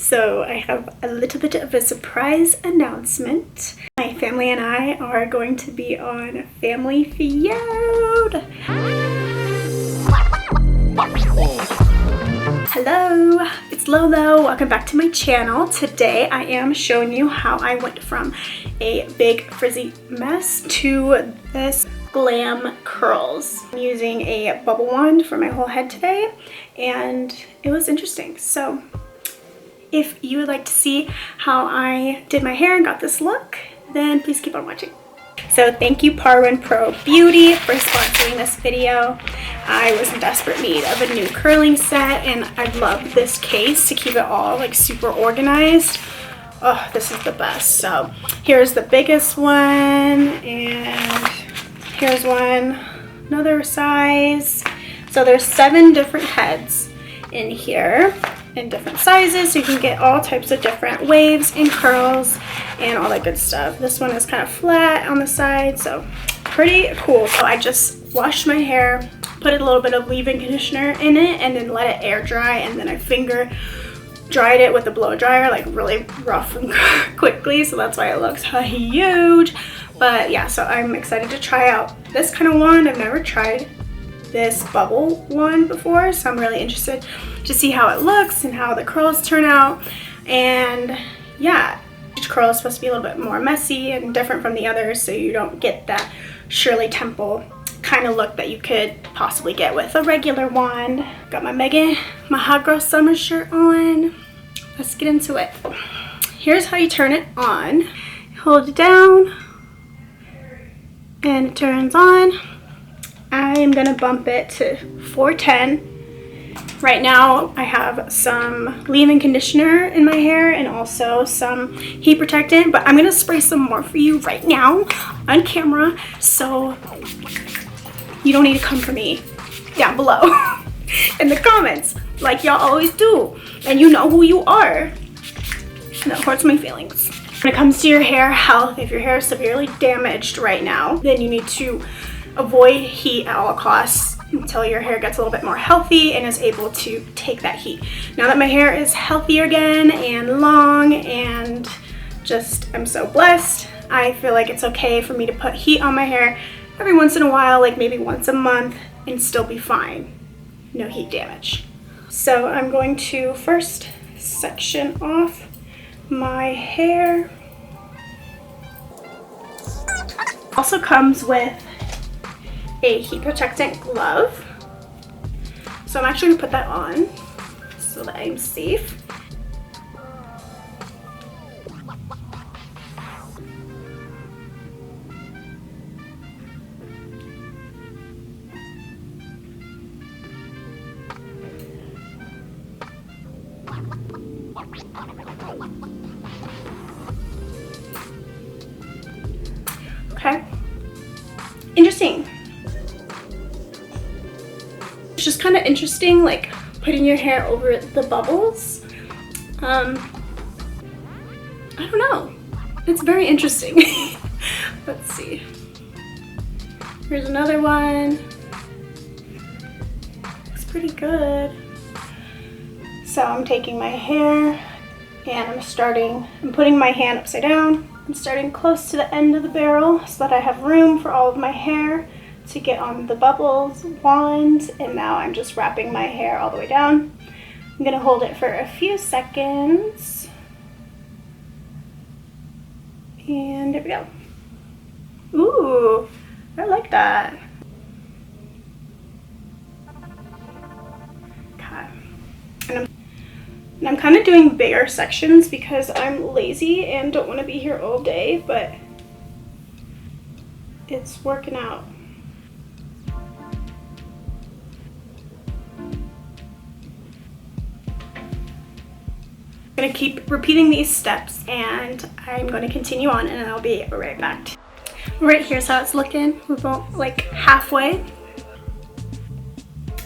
So I have a little bit of a surprise announcement. My family and I are going to be on Family Feud. Hello, it's Lolo. Welcome back to my channel. Today I am showing you how I went from a big frizzy mess to this glam curls. I'm using a bubble wand for my whole head today, and it was interesting. So if you would like to see how I did my hair and got this look, then please keep on watching. So thank you PARWIN Pro Beauty for sponsoring this video. I was in desperate need of a new curling set, and I love this case to keep it all like super organized. Oh, this is the best. So here's the biggest one, and here's one, another size. So there's 7 different heads in here in different sizes, so you can get all types of different waves and curls and all that good stuff. This one is kind of flat on the side, so pretty cool. So I just washed my hair, put a little bit of leave-in conditioner in it, and then let it air dry, and then I finger dried it with a blow dryer, like really rough and quickly, so that's why it looks huge. But yeah, so I'm excited to try out this kind of wand. I've never tried this bubble one before, so I'm really interested to see how it looks and how the curls turn out. And yeah, each curl is supposed to be a little bit more messy and different from the others, so you don't get that Shirley Temple kind of look that you could possibly get with a regular wand. Got my hot girl summer shirt on. Let's get into it. Here's how you turn it on. Hold it down and it turns on. I am gonna bump it to 410. Right now I have some leave-in conditioner in my hair and also some heat protectant, but I'm gonna spray some more for you right now on camera, so you don't need to come for me down below in the comments like y'all always do, and you know who you are. And that hurts my feelings. When it comes to your hair health, if your hair is severely damaged right now, then you need to avoid heat at all costs until your hair gets a little bit more healthy and is able to take that heat. Now that my hair is healthier again and long and just I'm so blessed, I feel like it's okay for me to put heat on my hair every once in a while, like maybe once a month, and still be fine. No heat damage. So I'm going to first section off my hair. Also comes with a heat protectant glove, so I'm actually gonna put that on so that I'm safe. Okay, interesting. It's just kind of interesting, like putting your hair over the bubbles. I don't know. It's very interesting. Let's see. Here's another one. Looks pretty good. So I'm taking my hair and I'm putting my hand upside down. I'm starting close to the end of the barrel so that I have room for all of my hair to get on the bubbles wand, and now I'm just wrapping my hair all the way down. I'm gonna hold it for a few seconds, and there we go. Ooh, I like that. Okay, and I'm kind of doing bigger sections because I'm lazy and don't want to be here all day, but it's working out. I'm gonna keep repeating these steps, and I'm going to continue on, and I'll be right back. Right, here's how it's looking. We're about like halfway.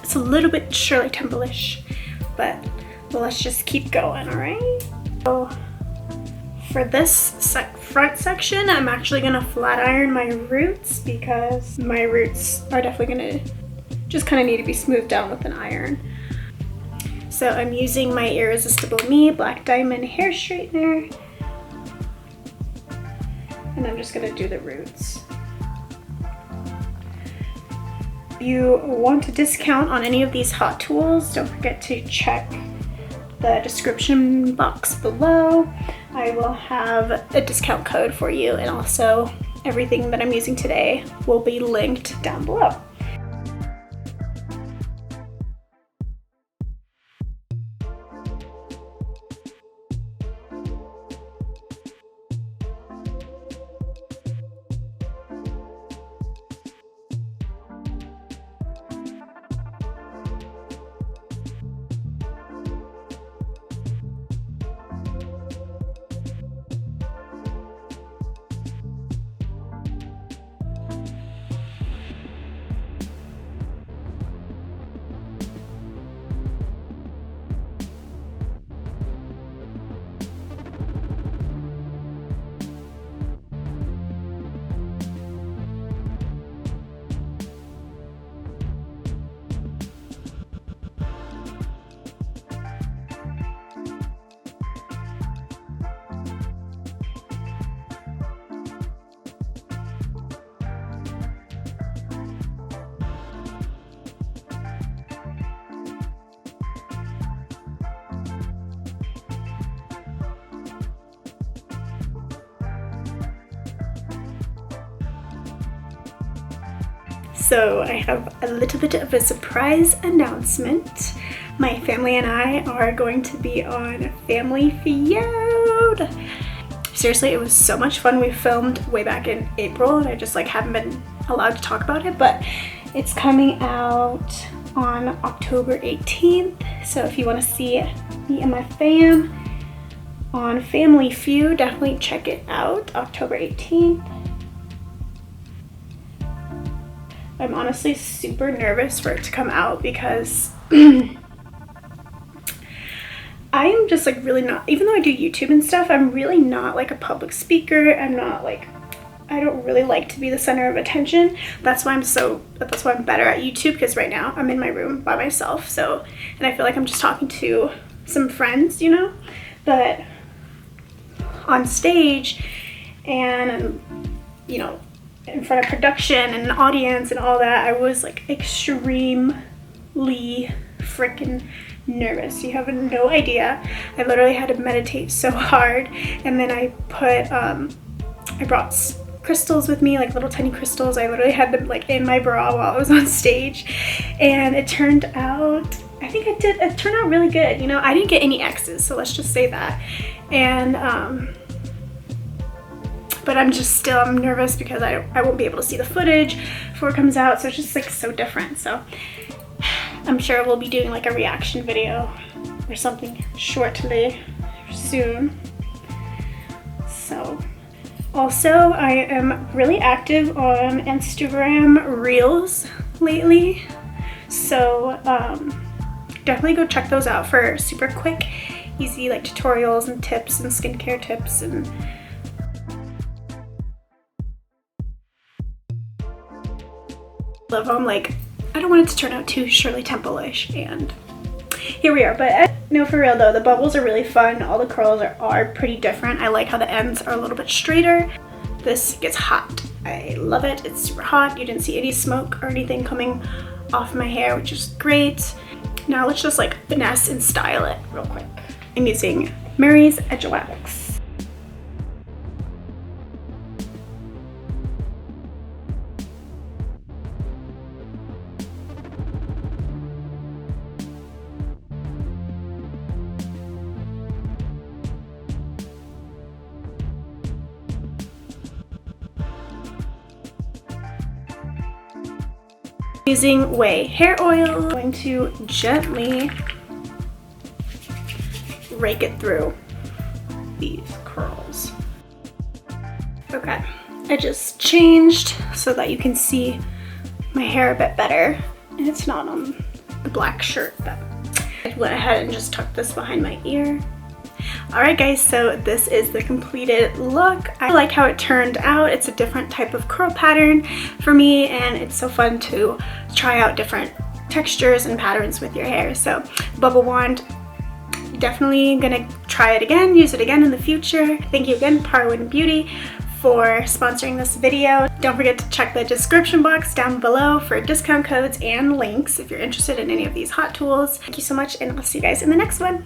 It's a little bit Shirley Temple-ish, but let's just keep going, all right? So for this front section, I'm actually gonna flat iron my roots because my roots are definitely gonna just kind of need to be smoothed down with an iron. So I'm using my Irresistible Me Black Diamond hair straightener. And I'm just gonna do the roots. If you want a discount on any of these hot tools, don't forget to check the description box below. I will have a discount code for you, and also everything that I'm using today will be linked down below. So I have a little bit of a surprise announcement. My family and I are going to be on Family Feud. Seriously, it was so much fun. We filmed way back in April and I just like haven't been allowed to talk about it, but it's coming out on October 18th. So if you want to see me and my fam on Family Feud, definitely check it out, October 18th. I'm honestly super nervous for it to come out because I am just like really not, even though I do YouTube and stuff, I'm really not like a public speaker. I'm not like, I don't really like to be the center of attention. That's why I'm better at YouTube, because right now I'm in my room by myself. So, and I feel like I'm just talking to some friends, you know, but on stage and, you know, in front of production and an audience and all that, I was like extremely freaking nervous. You have no idea. I literally had to meditate so hard, and then I brought crystals with me, like little tiny crystals. I literally had them like in my bra while I was on stage, and it turned out, I think it turned out really good. You know, I didn't get any X's, so let's just say that. And but I'm nervous because I won't be able to see the footage before it comes out, so it's just like so different. So I'm sure we'll be doing like a reaction video or something shortly soon. So also, I am really active on Instagram Reels lately, so definitely go check those out for super quick, easy like tutorials and tips and skincare tips and love them. Like, I don't want it to turn out too Shirley Temple-ish, and here we are. But no, for real though, the bubbles are really fun. All the curls are pretty different. I like how the ends are a little bit straighter. This gets hot. I love it. It's super hot. You didn't see any smoke or anything coming off my hair, which is great. Now let's just like finesse and style it real quick. I'm using Moerie's Edge Wax. Using Whey hair oil, I'm going to gently rake it through these curls. Okay, I just changed so that you can see my hair a bit better, and it's not on the black shirt, but I went ahead and just tucked this behind my ear. Alright guys, so this is the completed look. I like how it turned out. It's a different type of curl pattern for me, and it's so fun to try out different textures and patterns with your hair. So bubble wand definitely gonna try it again, use it again in the future. Thank you again, PARWIN Beauty, for sponsoring this video. Don't forget to check the description box down below for discount codes and links if you're interested in any of these hot tools. Thank you so much, and I'll see you guys in the next one.